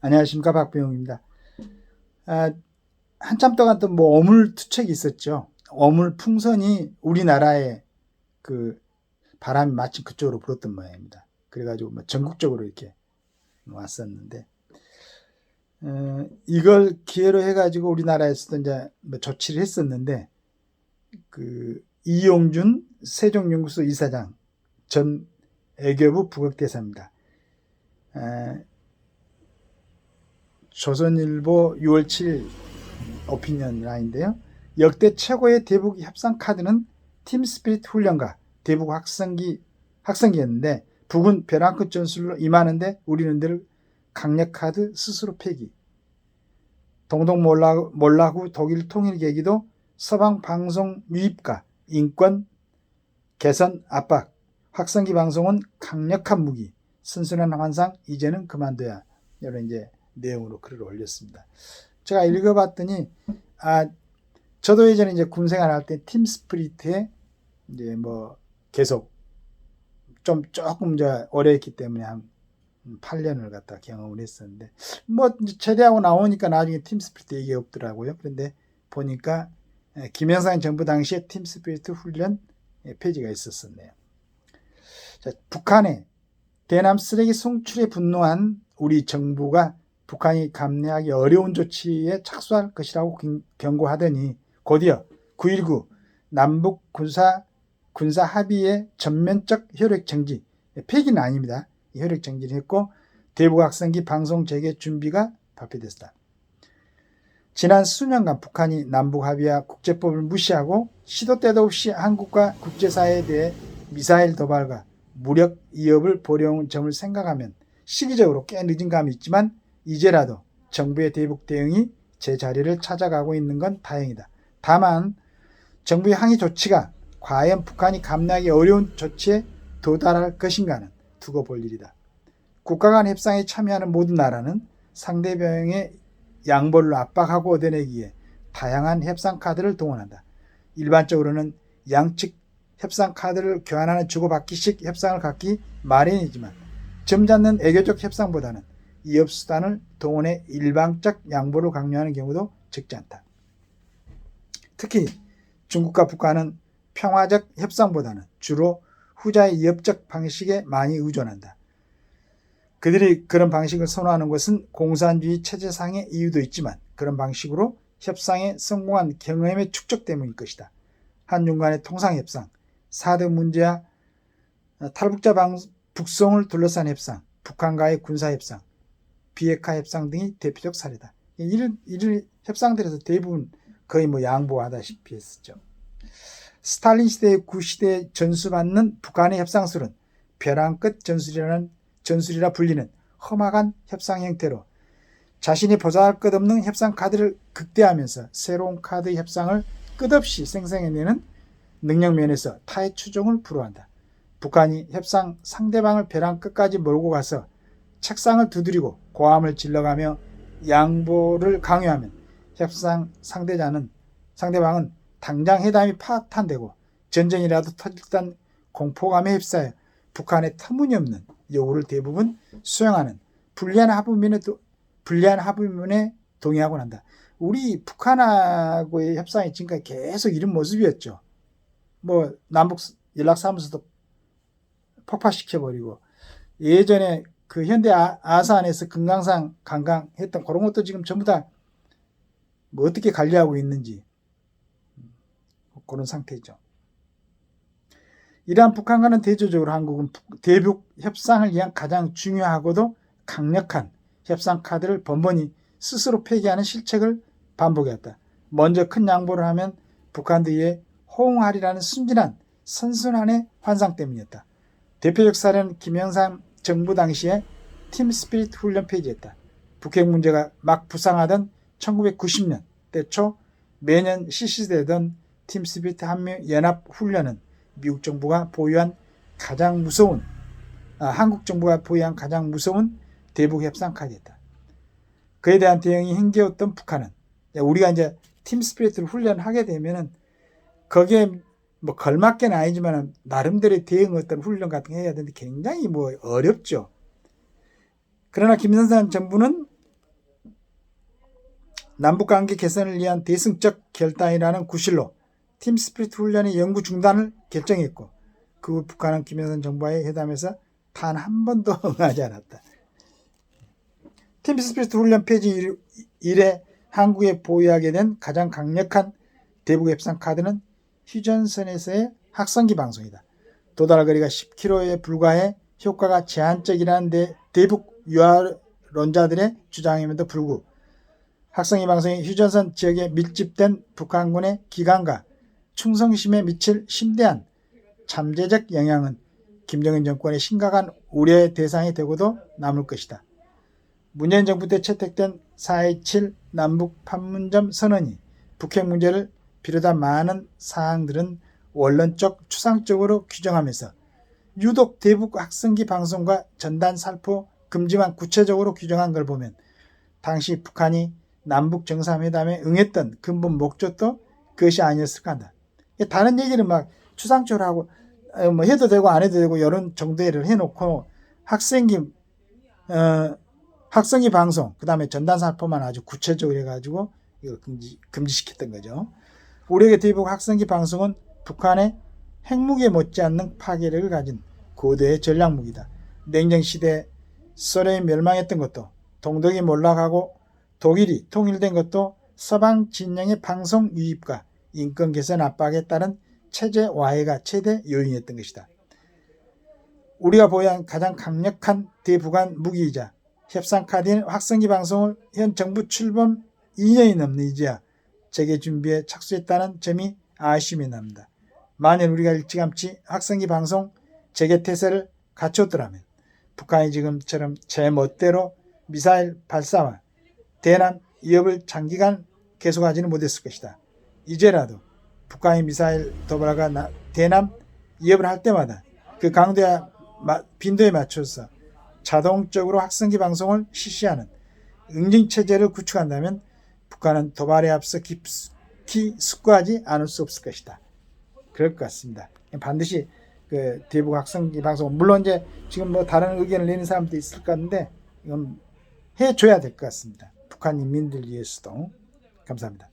안녕하십니까, 박병웅입니다. 한참 동안 또 뭐 어물투척이 있었죠. 어물풍선이 우리나라에 그 바람이 마침 그쪽으로 불었던 모양입니다. 그래가지고 뭐 전국적으로 이렇게 왔었는데, 이걸 기회로 해가지고 우리나라에서도 이제 뭐 조치를 했었는데, 그 이용준 세종연구소 이사장 전 외교부 부각대사입니다. 조선일보 6월 7일 오피니언 라인인데요. 역대 최고의 대북 협상 카드는 팀스피릿 훈련과 대북 학성기였는데 북은 벼랑 끝 전술로 임하는데 우리는 늘 강력 카드 스스로 폐기. 동독 몰라후 독일 통일 계기도 서방 방송 유입과 인권 개선 압박. 확성기 방송은 강력한 무기. 선순환 환상 이제는 그만둬야. 이런 이제 내용으로 글을 올렸습니다. 제가 읽어봤더니 저도 예전에 이제 군생활 할 때 팀스피릿에 이제 뭐 계속 조금 이제 오래 했기 때문에 한 8년을 갖다 경험을 했었는데 뭐 제대하고 나오니까 나중에 팀스피릿 얘기 없더라고요. 그런데 보니까 김영삼 정부 당시에 팀스피릿 훈련 페이지가 있었었네요. 자, 북한의 대남 쓰레기 송출에 분노한 우리 정부가 북한이 감내하기 어려운 조치에 착수할 것이라고 경고하더니 곧이어 9.19 남북 군사 합의의 전면적 효력 정지, 폐기는 아닙니다. 효력 정지를 했고 대북 학성기 방송 재개 준비가 발표됐다. 지난 수년간 북한이 남북 합의와 국제법을 무시하고 시도 때도 없이 한국과 국제사회에 대해 미사일 도발과 무력 위협을 벌여온 점을 생각하면 시기적으로 꽤 늦은 감이 있지만 이제라도 정부의 대북 대응이 제자리를 찾아가고 있는 건 다행이다. 다만 정부의 항의 조치가 과연 북한이 감내하기 어려운 조치에 도달할 것인가는 두고 볼 일이다. 국가 간 협상에 참여하는 모든 나라는 상대방의 양보를 압박하고 얻어내기 위해 다양한 협상 카드를 동원한다. 일반적으로는 양측 협상 카드를 교환하는 주고받기식 협상을 갖기 마련이지만 점잖는 애교적 협상보다는 이협수단을 동원해 일방적 양보를 강요하는 경우도 적지 않다. 특히 중국과 북한은 평화적 협상보다는 주로 후자의 이협적 방식에 많이 의존한다. 그들이 그런 방식을 선호하는 것은 공산주의 체제상의 이유도 있지만 그런 방식으로 협상에 성공한 경험의 축적 때문일 것이다. 한중 간의 통상협상, 사드 문제와 탈북자 북송을 둘러싼 협상, 북한과의 군사협상, 비핵화 협상 등이 대표적 사례다. 이런 협상들에서 대부분 거의 뭐 양보하다시피 했었죠. 스탈린 시대의 구시대에 전수받는 북한의 협상술은 벼랑 끝 전술이라 불리는 험악한 협상 형태로 자신이 보잘할 것 없는 협상 카드를 극대화하면서 새로운 카드 협상을 끝없이 생성해내는 능력 면에서 타의 추종을 불허한다. 북한이 협상 상대방을 벼랑 끝까지 몰고 가서 책상을 두드리고 고함을 질러가며 양보를 강요하면 협상 상대방은 당장 회담이 파탄되고 전쟁이라도 터질 듯한 공포감에 휩싸여 북한의 터무니없는 요구를 대부분 수용하는 불리한 합의문에 동의하곤 한다. 우리 북한하고의 협상이 지금까지 계속 이런 모습이었죠. 뭐 남북 연락사무소도 폭파시켜버리고 예전에 그 현대 아산에서 금강산 관광했던 그런 것도 지금 전부 다 뭐 어떻게 관리하고 있는지 그런 상태죠. 이러한 북한과는 대조적으로 한국은 대북 협상을 위한 가장 중요하고도 강력한 협상 카드를 번번이 스스로 폐기하는 실책을 반복했다. 먼저 큰 양보를 하면 북한 뒤에 호응하리라는 순진한 선순환의 환상 때문이었다. 대표적 사례는 김영삼 정부 당시에 팀스피릿 훈련 페이지였다. 북핵 문제가 막 부상하던 1990년 초 매년 실시되던 팀스피릿 한미 연합 훈련은 미국 정부가 보유한 한국 정부가 보유한 가장 무서운 대북 협상 카드였다. 그에 대한 대응이 힘겨웠던 북한은 우리가 이제 팀스피릿을 훈련하게 되면은 거기에 뭐 걸맞게는 아니지만 나름대로의 대응 어떤 훈련 같은 거 해야 되는데 굉장히 뭐 어렵죠. 그러나 김영삼 정부는 남북관계 개선을 위한 대승적 결단이라는 구실로 팀스피릿 훈련의 연구 중단을 결정했고 그 후 북한은 김영삼 정부와의 회담에서 단 한 번도 응하지 않았다. 팀스피릿 훈련 폐지 이래 한국에 보유하게 된 가장 강력한 대북 협상 카드는 휴전선에서의 학성기 방송이다. 도달거리가 10km에 불과해 효과가 제한적이라는 대북 유화론자들의 주장임에도 불구 학성기 방송이 휴전선 지역에 밀집된 북한군의 기강과 충성심에 미칠 심대한 잠재적 영향은 김정은 정권의 심각한 우려의 대상이 되고도 남을 것이다. 문재인 정부 때 채택된 4.27 남북 판문점 선언이 북핵 문제를 비롯한 많은 사항들은 원론적 추상적으로 규정하면서 유독 대북 학성기 방송과 전단 살포 금지만 구체적으로 규정한 걸 보면 당시 북한이 남북 정상회담에 응했던 근본 목적도 그것이 아니었을까 한다. 다른 얘기를 막 추상적으로 하고 뭐 해도 되고 안 해도 되고 이런 정도를 해놓고 학성기 방송 그 다음에 전단 살포만 아주 구체적으로 해가지고 이걸 금지시켰던 거죠. 우리에게 대북 학성기 방송은 북한의 핵무기에 못지않는 파괴력을 가진 고도의 전략무기다. 냉전시대 소련이 멸망했던 것도 동독이 몰락하고 독일이 통일된 것도 서방 진영의 방송 유입과 인권 개선 압박에 따른 체제 와해가 최대 요인이었던 것이다. 우리가 보유한 가장 강력한 대북한 무기이자 협상 카드인 학성기 방송을 현 정부 출범 2년이 넘는 이제야 재개 준비에 착수했다는 점이 아쉬움이 납니다. 만일 우리가 일찌감치 학성기 방송 재개 태세를 갖췄더라면 북한이 지금처럼 제멋대로 미사일 발사와 대남 위협을 장기간 계속하지는 못했을 것이다. 이제라도 북한이 미사일 도발과 대남 위협을 할 때마다 그 강도와 빈도에 맞춰서 자동적으로 학성기 방송을 실시하는 응징체제를 구축한다면 북한은 도발에 앞서 깊이 숙고하지 않을 수 없을 것이다. 그럴 것 같습니다. 반드시 그 대북 학성기 방송 물론 이제 지금 뭐 다른 의견을 내는 사람도 있을 것 같은데 이건 해줘야 될 것 같습니다. 북한 인민들 위해서도. 감사합니다.